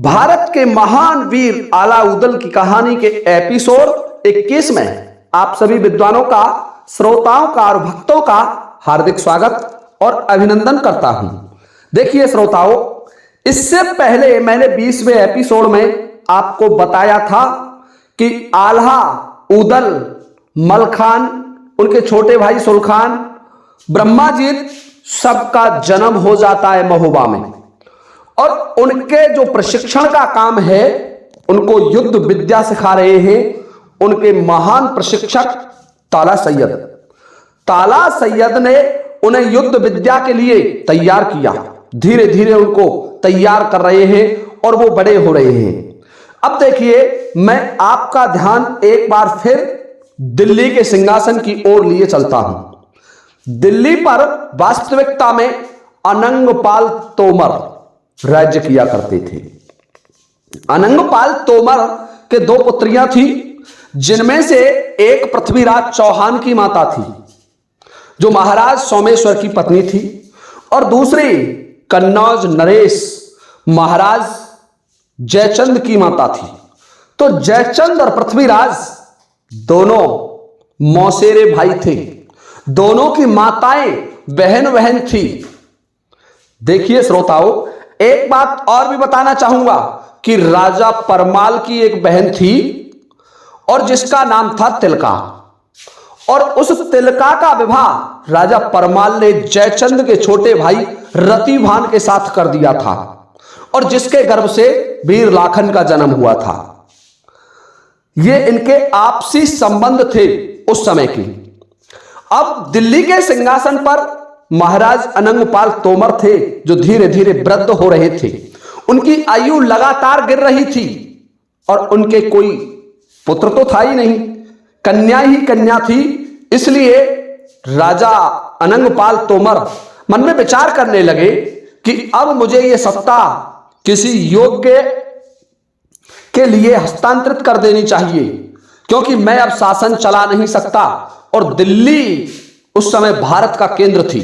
भारत के महान वीर अलाउद्दीन की कहानी के एपिसोड 21 में आप सभी विद्वानों का, श्रोताओं का और भक्तों का हार्दिक स्वागत और अभिनंदन करता हूं। देखिए श्रोताओं, इससे पहले मैंने 20वें एपिसोड में आपको बताया था कि अलाउद्दीन, मलखान, उनके छोटे भाई सुलखान, ब्रह्माजीत सबका जन्म हो जाता है महोबा में। और उनके जो प्रशिक्षण का काम है, उनको युद्ध विद्या सिखा रहे हैं उनके महान प्रशिक्षक ताला सैयद ने उन्हें युद्ध विद्या के लिए तैयार किया। धीरे धीरे उनको तैयार कर रहे हैं और वो बड़े हो रहे हैं। अब देखिए, मैं आपका ध्यान एक बार फिर दिल्ली के सिंहासन की ओर लिए चलता हूं। दिल्ली पर वास्तविकता में अनंगपाल तोमर राज्य किया करते थे। अनंगपाल तोमर के दो पुत्रियां थी, जिनमें से एक पृथ्वीराज चौहान की माता थी, जो महाराज सोमेश्वर की पत्नी थी, और दूसरी कन्नौज नरेश महाराज जयचंद की माता थी। तो जयचंद और पृथ्वीराज दोनों मौसेरे भाई थे। दोनों की माताएं बहन बहन थी। देखिए श्रोताओं, एक बात और भी बताना चाहूंगा कि राजा परमाल की एक बहन थी और जिसका नाम था तिलका, और उस तिलका का विवाह राजा परमाल ने जयचंद के छोटे भाई रतिभान के साथ कर दिया था, और जिसके गर्भ से वीर लाखन का जन्म हुआ था। ये इनके आपसी संबंध थे उस समय की। अब दिल्ली के सिंहासन पर महाराज अनंगपाल तोमर थे, जो धीरे धीरे वृद्ध हो रहे थे। उनकी आयु लगातार गिर रही थी और उनके कोई पुत्र तो था ही नहीं, कन्या ही कन्या थी। इसलिए राजा अनंगपाल तोमर मन में विचार करने लगे कि अब मुझे यह सत्ता किसी योग्य के लिए हस्तांतरित कर देनी चाहिए, क्योंकि मैं अब शासन चला नहीं सकता। और दिल्ली उस समय भारत का केंद्र थी।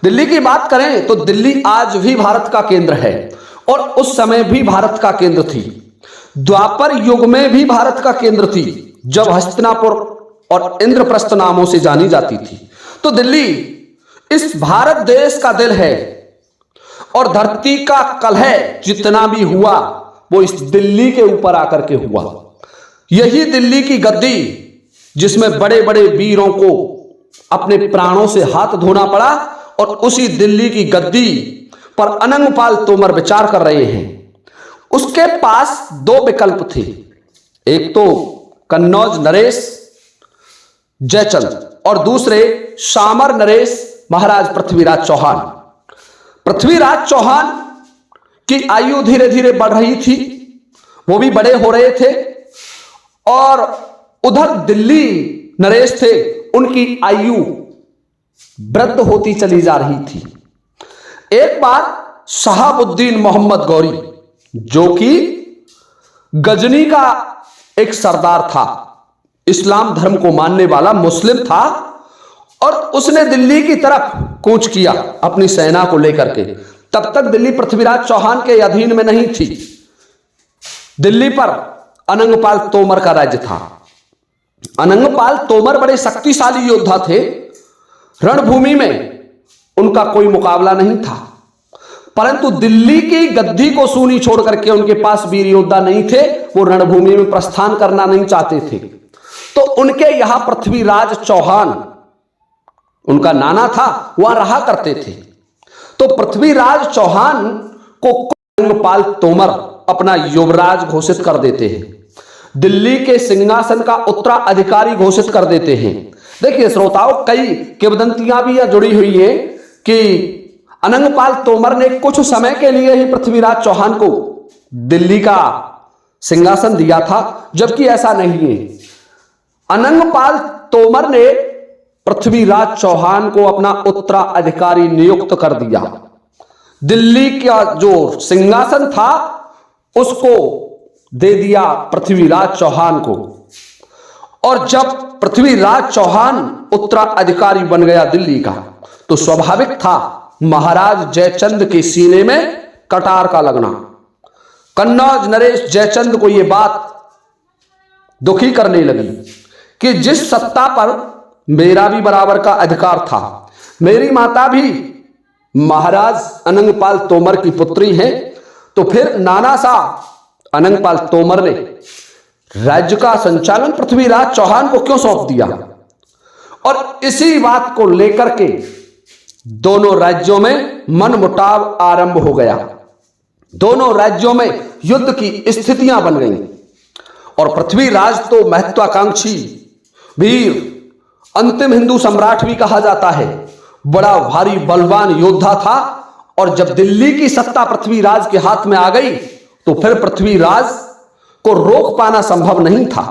दिल्ली की बात करें तो दिल्ली आज भी भारत का केंद्र है, और उस समय भी भारत का केंद्र थी। द्वापर युग में भी भारत का केंद्र थी, जब हस्तिनापुर और इंद्रप्रस्थ नामों से जानी जाती थी। तो दिल्ली इस भारत देश का दिल है, और धरती का कलह जितना भी हुआ वो इस दिल्ली के ऊपर आकर के हुआ। यही दिल्ली की गद्दी, जिसमें बड़े बड़े वीरों को अपने प्राणों से हाथ धोना पड़ा, और उसी दिल्ली की गद्दी पर अनंगपाल तोमर विचार कर रहे हैं। उसके पास दो विकल्प थे, एक तो कन्नौज नरेश जयचंद और दूसरे शामर नरेश महाराज पृथ्वीराज चौहान। पृथ्वीराज चौहान की आयु धीरे धीरे बढ़ रही थी, वो भी बड़े हो रहे थे, और उधर दिल्ली नरेश थे, उनकी आयु वृद्ध होती चली जा रही थी। एक बार शहाबुद्दीन मोहम्मद गौरी, जो कि गजनी का एक सरदार था, इस्लाम धर्म को मानने वाला मुस्लिम था, और उसने दिल्ली की तरफ कूच किया अपनी सेना को लेकर के। तब तक दिल्ली पृथ्वीराज चौहान के अधीन में नहीं थी। दिल्ली पर अनंगपाल तोमर का राज्य था। अनंगपाल तोमर बड़े शक्तिशाली योद्धा थे। रणभूमि में उनका कोई मुकाबला नहीं था, परंतु दिल्ली की गद्दी को सूनी छोड़ करके उनके पास वीर योद्धा नहीं थे। वो रणभूमि में प्रस्थान करना नहीं चाहते थे। तो उनके यहां पृथ्वीराज चौहान, उनका नाना था, वहां रहा करते थे। तो पृथ्वीराज चौहान को अनंगपाल तोमर अपना युवराज घोषित कर देते हैं, दिल्ली के सिंहासन का उत्तराधिकारी घोषित कर देते हैं। देखिए श्रोताओं, कई किंवदंतियां भी यह जुड़ी हुई है कि अनंगपाल तोमर ने कुछ समय के लिए ही पृथ्वीराज चौहान को दिल्ली का सिंहासन दिया था, जबकि ऐसा नहीं है। अनंगपाल तोमर ने पृथ्वीराज चौहान को अपना उत्तराधिकारी नियुक्त कर दिया। दिल्ली का जो सिंहासन था उसको दे दिया पृथ्वीराज चौहान को, और जब पृथ्वीराज चौहान उत्तराधिकारी बन गया दिल्ली का, तो स्वाभाविक था महाराज जयचंद के सीने में कटार का लगना। कन्नौज नरेश जयचंद को यह बात दुखी करने लगी कि जिस सत्ता पर मेरा भी बराबर का अधिकार था, मेरी माता भी महाराज अनंगपाल तोमर की पुत्री है, तो फिर नाना साहब अनंगपाल तोमर ने राज्य का संचालन पृथ्वीराज चौहान को क्यों सौंप दिया। और इसी बात को लेकर के दोनों राज्यों में मनमुटाव आरंभ हो गया। दोनों राज्यों में युद्ध की स्थितियां बन गईं और पृथ्वीराज तो महत्वाकांक्षी वीर अंतिम हिंदू सम्राट भी कहा जाता है, बड़ा भारी बलवान योद्धा था। और जब दिल्ली की सत्ता पृथ्वीराज के हाथ में आ गई तो फिर पृथ्वीराज को रोक पाना संभव नहीं था।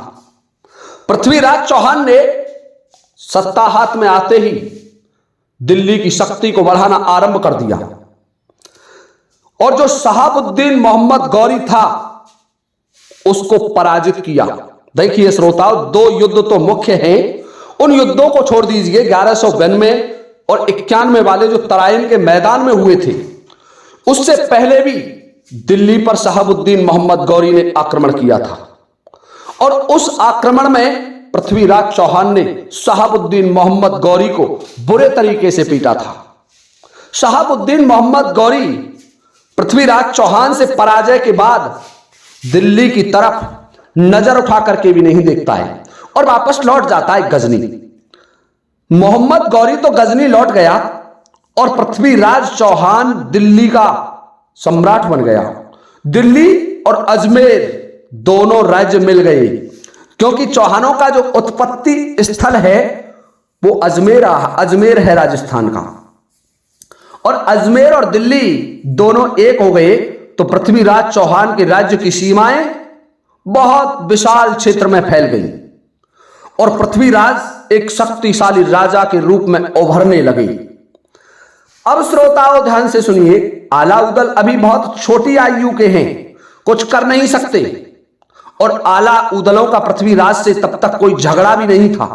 पृथ्वीराज चौहान ने सत्ता हाथ में आते ही दिल्ली की शक्ति को बढ़ाना आरंभ कर दिया और जो शहाबुद्दीन मोहम्मद गौरी था उसको पराजित किया। देखिए श्रोताओं, दो युद्ध तो मुख्य हैं, उन युद्धों को छोड़ दीजिए। 1192 और 91 वाले जो तराइन के मैदान में हुए थे, उससे पहले भी दिल्ली पर शहाबुद्दीन मोहम्मद गौरी ने आक्रमण किया था और उस आक्रमण में पृथ्वीराज चौहान ने शहाबुद्दीन मोहम्मद गौरी को बुरे तरीके से पीटा था। शहाबुद्दीन मोहम्मद गौरी पृथ्वीराज चौहान से पराजय के बाद दिल्ली की तरफ नजर उठा करके भी नहीं देखता है और वापस लौट जाता है गजनी। मोहम्मद गौरी तो गजनी लौट गया और पृथ्वीराज चौहान दिल्ली का सम्राट बन गया। दिल्ली और अजमेर दोनों राज्य मिल गए, क्योंकि चौहानों का जो उत्पत्ति स्थल है वो अजमेर है राजस्थान का, और अजमेर और दिल्ली दोनों एक हो गए तो पृथ्वीराज चौहान के राज्य की सीमाएं बहुत विशाल क्षेत्र में फैल गई और पृथ्वीराज एक शक्तिशाली राजा के रूप में उभरने लगे। अब श्रोताओं ध्यान से सुनिए, आलाउदल अभी बहुत छोटी आयु के हैं, कुछ कर नहीं सकते, और आलाउदलों का पृथ्वीराज से तब तक कोई झगड़ा भी नहीं था।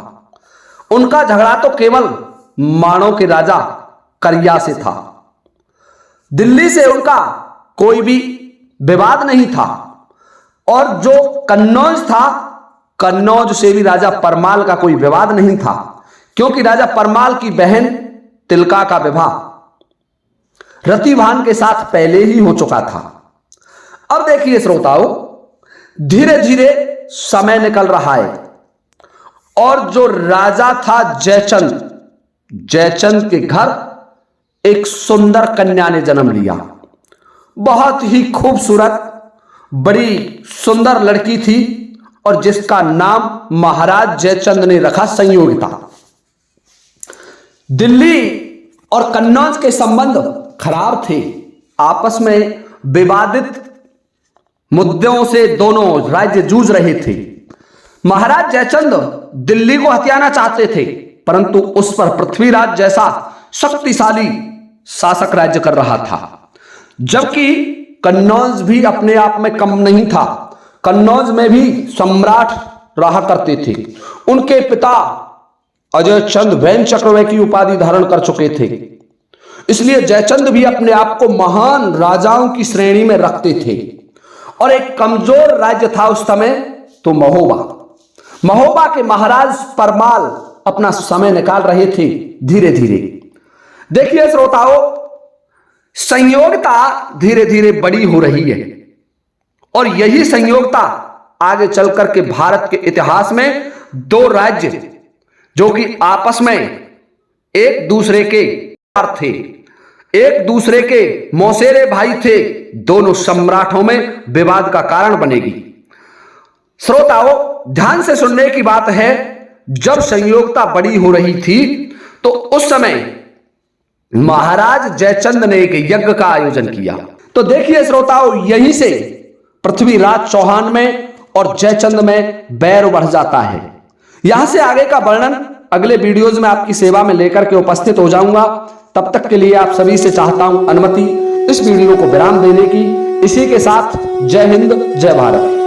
उनका झगड़ा तो केवल माणों के राजा करिया से था। दिल्ली से उनका कोई भी विवाद नहीं था, और जो कन्नौज था, कन्नौज से भी राजा परमाल का कोई विवाद नहीं था, क्योंकि राजा परमाल की बहन तिलका का विवाह रतिभान के साथ पहले ही हो चुका था। अब देखिए श्रोताओं, धीरे धीरे समय निकल रहा है और जो राजा था जयचंद के घर एक सुंदर कन्या ने जन्म लिया। बहुत ही खूबसूरत बड़ी सुंदर लड़की थी और जिसका नाम महाराज जयचंद ने रखा संयोगिता। दिल्ली और कन्नौज के संबंध खराब थे, आपस में विवादित मुद्दों से दोनों राज्य जूझ रहे थे। महाराज जयचंद दिल्ली को हथियाना चाहते थे, परंतु उस पर पृथ्वीराज जैसा शक्तिशाली शासक राज्य कर रहा था, जबकि कन्नौज भी अपने आप में कम नहीं था। कन्नौज में भी सम्राट रहा करते थे। उनके पिता अजय चंद वैन चक्रवर्ती की उपाधि धारण कर चुके थे, इसलिए जयचंद भी अपने आप को महान राजाओं की श्रेणी में रखते थे। और एक कमजोर राज्य था उस समय तो महोबा के महाराज परमाल अपना समय निकाल रहे थे धीरे धीरे। देखिए श्रोताओं, संयोगिता धीरे धीरे बड़ी हो रही है और यही संयोगिता आगे चलकर के भारत के इतिहास में दो राज्य जो कि आपस में एक दूसरे के थे, एक दूसरे के मौसेरे भाई थे, दोनों सम्राटों में विवाद का कारण बनेगी। श्रोताओं ध्यान से सुनने की बात है, जब संयोगिता बड़ी हो रही थी तो उस समय महाराज जयचंद ने एक यज्ञ का आयोजन किया। तो देखिए श्रोताओं, यहीं से पृथ्वीराज चौहान में और जयचंद में बैर बढ़ जाता है। यहां से आगे का वर्णन अगले वीडियोज में आपकी सेवा में लेकर के उपस्थित हो जाऊंगा। तब तक के लिए आप सभी से चाहता हूं अनुमति इस वीडियो को विराम देने की। इसी के साथ जय हिंद, जय भारत।